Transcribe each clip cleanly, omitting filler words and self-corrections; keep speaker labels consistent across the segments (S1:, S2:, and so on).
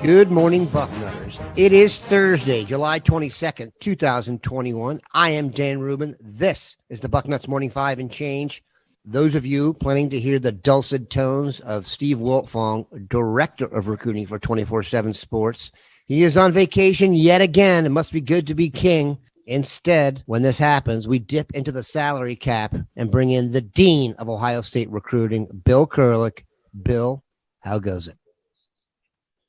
S1: Good morning, Bucknutters. It is Thursday, July 22nd, 2021. I am Dan Rubin. This is the Bucknuts Morning Five and Change. Those of you planning to hear the dulcet tones of Steve Wiltfong, Director of Recruiting for 24/7 Sports. He is on vacation yet again. It must be good to be king. Instead, when this happens, we dip into the salary cap and bring in the Dean of Ohio State Recruiting, Bill Kurelic. Bill, how goes it?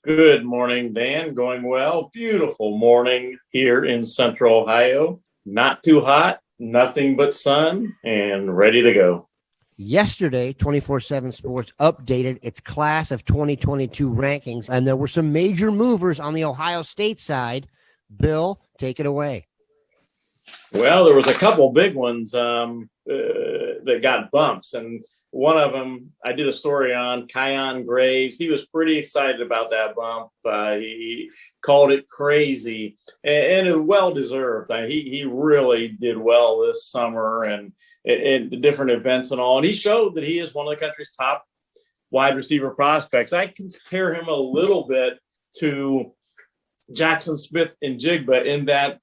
S2: Good morning, Dan. Going well. Beautiful morning here in Central Ohio. Not too hot, nothing but sun, and ready to go.
S1: Yesterday, 24/7 Sports updated its class of 2022 rankings, and there were some major movers on the Ohio State side. Bill, take it away.
S2: Well, there was a couple big ones that got bumps, and one of them I did a story on, Kyon Graves. He was pretty excited about that bump. He called it crazy, and it was well-deserved. He really did well this summer and the different events and all. And he showed that he is one of the country's top wide receiver prospects. I compare him a little bit to Jackson Smith-Njigba in that,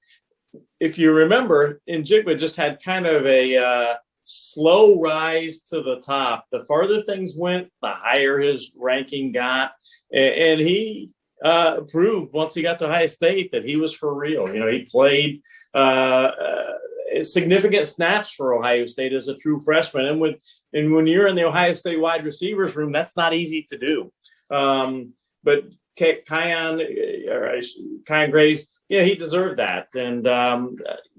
S2: if you remember, Njigba just had kind of a slow rise to the top. The farther things went, the higher his ranking got. And he proved once he got to Ohio State that he was for real. You know, he played significant snaps for Ohio State as a true freshman. And when you're in the Ohio State wide receivers room, that's not easy to do. But Kyon Graves, he deserved that. And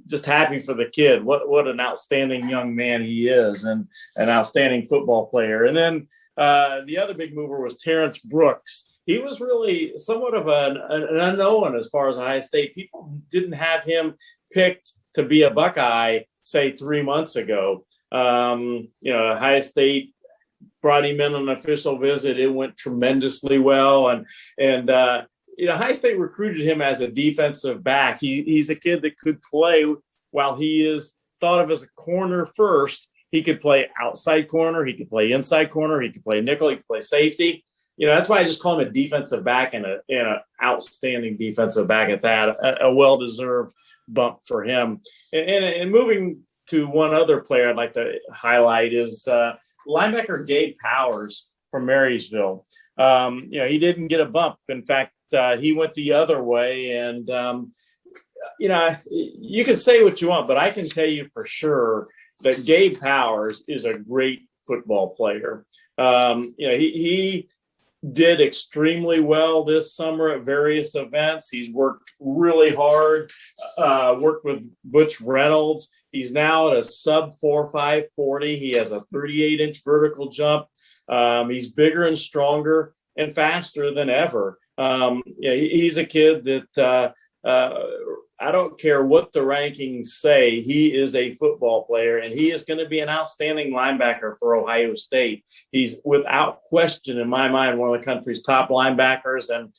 S2: just happy for the kid. What an outstanding young man he is, and an outstanding football player. And then the other big mover was Terrence Brooks. He was really somewhat of an unknown as far as Ohio State. People didn't have him picked to be a Buckeye, say 3 months ago. Ohio State brought him in on an official visit. It went tremendously well. And Ohio State recruited him as a defensive back. He's a kid that could play while he is thought of as a corner first. He could play outside corner. He could play inside corner. He could play nickel. He could play safety. That's why I just call him a defensive back and an outstanding defensive back at that. A well-deserved bump for him. And moving to one other player I'd like to highlight is linebacker Gabe Powers from Marysville. He didn't get a bump. In fact, he went the other way. And, you can say what you want, but I can tell you for sure that Gabe Powers is a great football player. He did extremely well this summer at various events. He's worked really hard, worked with Butch Reynolds. He's now at a sub 4.5 40. He has a 38-inch vertical jump. He's bigger and stronger and faster than ever. He's a kid that I don't care what the rankings say. He is a football player, and he is going to be an outstanding linebacker for Ohio State. He's without question, in my mind, one of the country's top linebackers. And,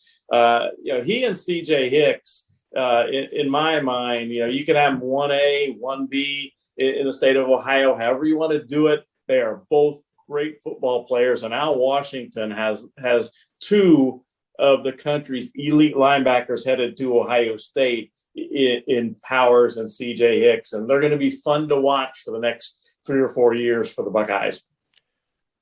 S2: he and C.J. Hicks, in my mind, you can have 1A, 1B in the state of Ohio, however you want to do it. They are both great football players. And Al Washington has two of the country's elite linebackers headed to Ohio State in Powers and C.J. Hicks. And they're going to be fun to watch for the next 3 or 4 years for the Buckeyes.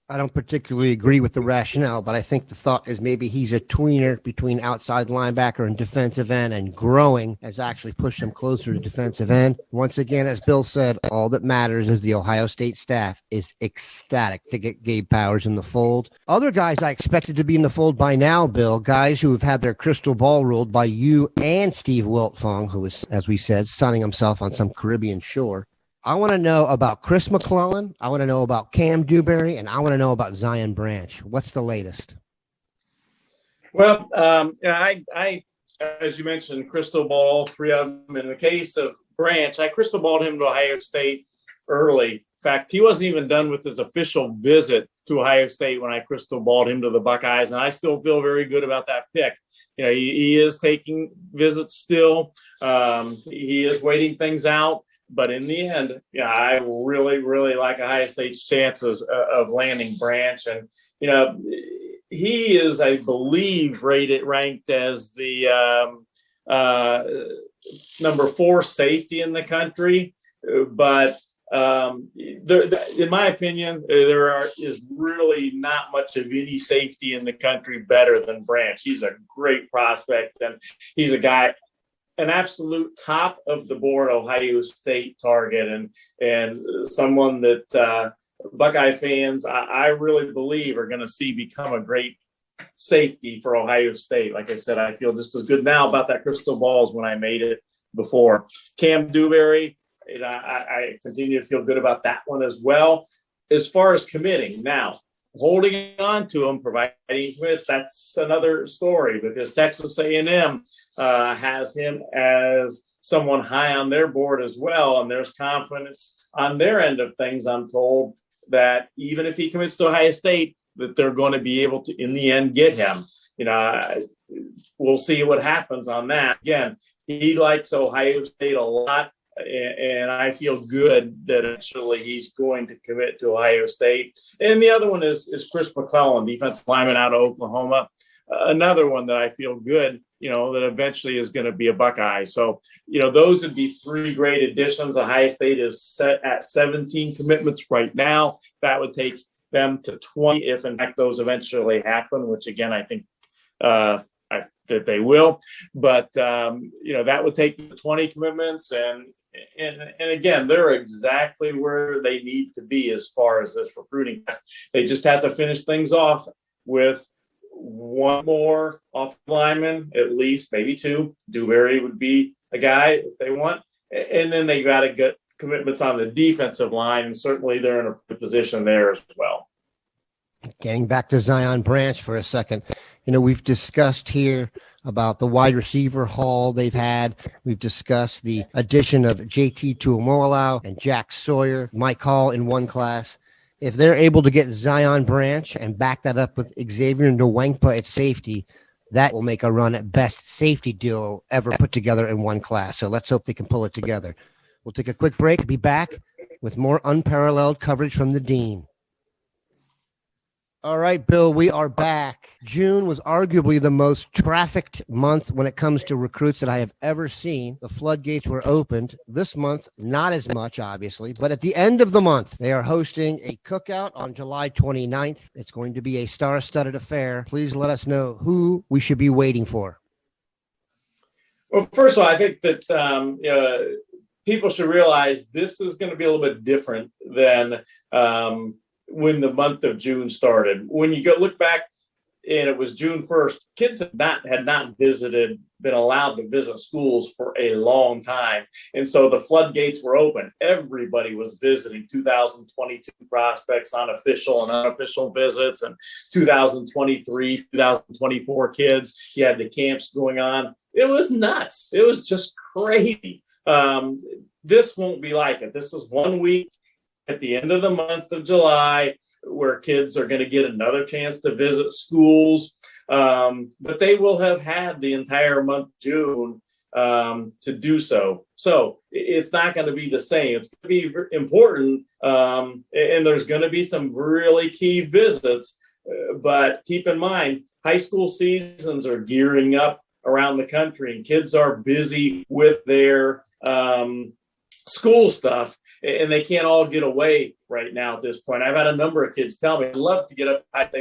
S1: I don't particularly agree with the rationale, but I think the thought is maybe he's a tweener between outside linebacker and defensive end, and growing has actually pushed him closer to defensive end. Once again, as Bill said, all that matters is the Ohio State staff is ecstatic to get Gabe Powers in the fold. Other guys I expected to be in the fold by now, Bill, guys who have had their crystal ball ruled by you and Steve Wiltfong, who is, as we said, sunning himself on some Caribbean shore. I want to know about Chris McClellan. I want to know about Kam Dewberry, and I want to know about Zion Branch. What's the latest?
S2: Well, I as you mentioned, crystal ball, 3 of them. In the case of Branch, I crystal balled him to Ohio State early. In fact, he wasn't even done with his official visit to Ohio State when I crystal balled him to the Buckeyes, and I still feel very good about that pick. You know, he is taking visits still. He is waiting things out. But in the end, yeah, I really, really like Ohio State's chances of landing Branch. And, you know, he is, I believe, ranked as the number 4 safety in the country. But in my opinion, there is really not much of any safety in the country better than Branch. He's a great prospect, and he's a guy, an absolute top of the board Ohio State target, and someone that Buckeye fans, I really believe, are going to see become a great safety for Ohio State. Like I said, I feel just as good now about that crystal ball as when I made it before. Kam Dewberry, I continue to feel good about that one as well. As far as committing, now holding on to him, providing commits, that's another story, because Texas A&M has him as someone high on their board as well, and there's confidence on their end of things, I'm told, that even if he commits to Ohio State, that they're going to be able to, in the end, get him. You know, we'll see what happens on that. Again, he likes Ohio State a lot, and I feel good that actually he's going to commit to Ohio State. And the other one is Chris McClellan, defensive lineman out of Oklahoma. Another one that I feel good, you know, that eventually is going to be a Buckeye. So, you know, those would be 3 great additions. Ohio State is set at 17 commitments right now. That would take them to 20 if, in fact, those eventually happen, which, again, I think that they will. But, you know, that would take the 20 commitments. And again, they're exactly where they need to be as far as this recruiting. They just have to finish things off with one more off lineman, at least, maybe 2. Dewberry would be a guy if they want. And then they got to get commitments on the defensive line, and certainly they're in a good position there as well.
S1: Getting back to Zion Branch for a second, you know, we've discussed here about the wide receiver haul they've had. We've discussed the addition of JT Tuimoloau and Jack Sawyer, Mike Hall in one class. If they're able to get Zion Branch and back that up with Xavier Nwankpa at safety, that will make a run at best safety duo ever put together in one class. So let's hope they can pull it together. We'll take a quick break, be back with more unparalleled coverage from the Dean. All right, Bill, we are back. June was arguably the most trafficked month when it comes to recruits that I have ever seen. The floodgates were opened. This month, not as much, obviously, but at the end of the month, they are hosting a cookout on July 29th. It's going to be a star-studded affair. Please let us know who we should be waiting for.
S2: Well, first of all, I think that people should realize this is going to be a little bit different than when the month of June started. When you go look back, and it was June 1st, kids had not been allowed to visit schools for a long time. And so the floodgates were open. Everybody was visiting 2022 prospects on official and unofficial visits, and 2023, 2024 kids. You had the camps going on. It was nuts. It was just crazy. This won't be like it. This is 1 week at the end of the month of July where kids are going to get another chance to visit schools. But they will have had the entire month of June to do so. So it's not going to be the same. It's going to be important. And there's going to be some really key visits. But keep in mind, high school seasons are gearing up around the country, and kids are busy with their school stuff, and they can't all get away right now at this point. I've had a number of kids tell me, I'd love to get up at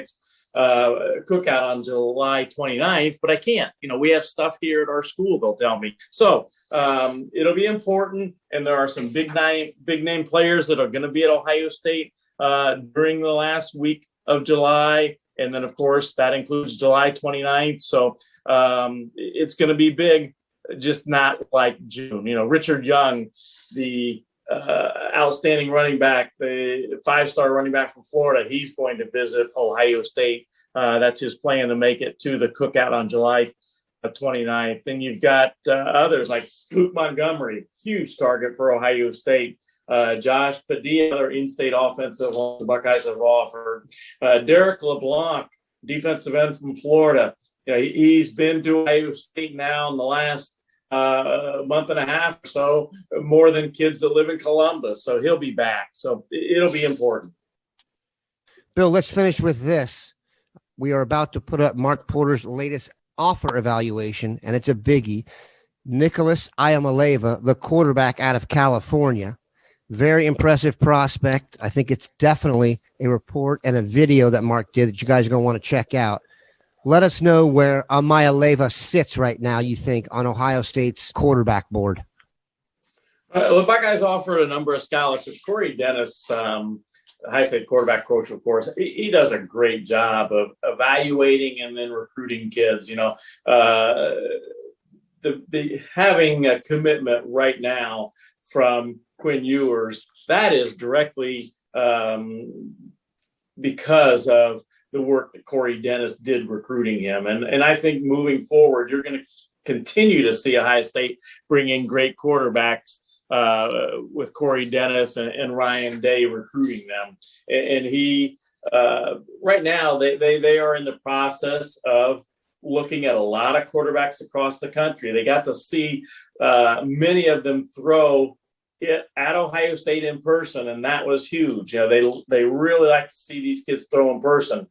S2: cookout on July 29th, but I can't. You know, we have stuff here at our school, they'll tell me. So it'll be important, and there are some big name players that are going to be at Ohio State during the last week of July. And then, of course, that includes July 29th. So it's going to be big, just not like June. You know, Richard Young, the outstanding running back, the 5-star running back from Florida, he's going to visit Ohio State. That's his plan, to make it to the cookout on July 29th. Then you've got others like Luke Montgomery, huge target for Ohio State. Josh Padilla, other in-state offensive the Buckeyes have offered. Derek LeBlanc, defensive end from Florida. He's been to Ohio State now in the last month and a half or so, more than kids that live in Columbus. So he'll be back. So it'll be important.
S1: Bill, let's finish with this. We are about to put up Mark Porter's latest offer evaluation, and it's a biggie. Nicholaus Iamaleava, the quarterback out of California. Very impressive prospect. I think it's definitely a report and a video that Mark did that you guys are going to want to check out. Let us know where Ayamaleva sits right now, you think, on Ohio State's quarterback board.
S2: The Buckeyes offered a number of scholarships. Corey Dennis, Ohio State quarterback coach, of course, he does a great job of evaluating and then recruiting kids. Having a commitment right now from Quinn Ewers, that is directly because of the work that Corey Dennis did recruiting him. And I think moving forward, you're going to continue to see Ohio State bring in great quarterbacks with Corey Dennis and Ryan Day recruiting them. And he, right now, they are in the process of looking at a lot of quarterbacks across the country. They got to see many of them throw it at Ohio State in person, and that was huge. They really like to see these kids throw in person.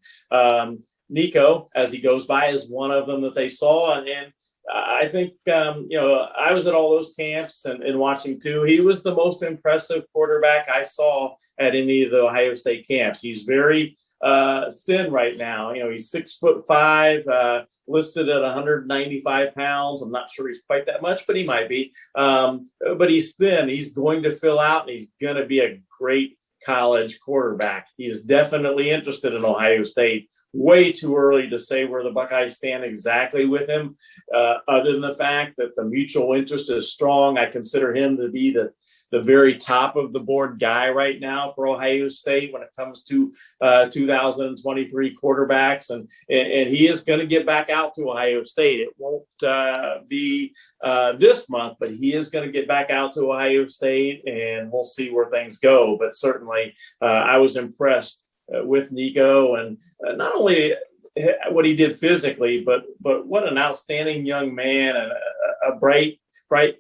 S2: Nico, as he goes by, is one of them that they saw, and I think I was at all those camps and watching too. He was the most impressive quarterback I saw at any of the Ohio State camps. He's very thin right now. He's 6'5", listed at 195 pounds. I'm not sure he's quite that much, but he might be. But he's thin. He's going to fill out, and he's going to be a great college quarterback. He's definitely interested in Ohio State. Way too early to say where the Buckeyes stand exactly with him, other than the fact that the mutual interest is strong. I consider him to be the very top of the board guy right now for Ohio State when it comes to 2023 quarterbacks. And he is going to get back out to Ohio State. It won't be this month, but he is going to get back out to Ohio State, and we'll see where things go. But certainly I was impressed with Nico, and not only what he did physically, but what an outstanding young man and a bright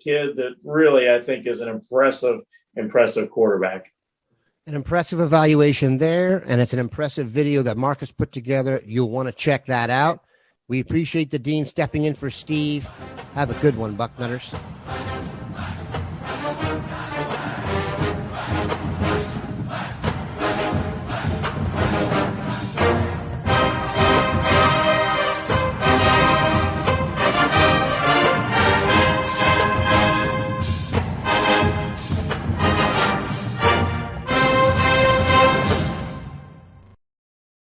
S2: kid that really, I think, is an impressive quarterback.
S1: An impressive evaluation there, and it's an impressive video that Marcus put together. You'll want to check that out. We appreciate the Dean stepping in for Steve. Have a good one, Bucknutters.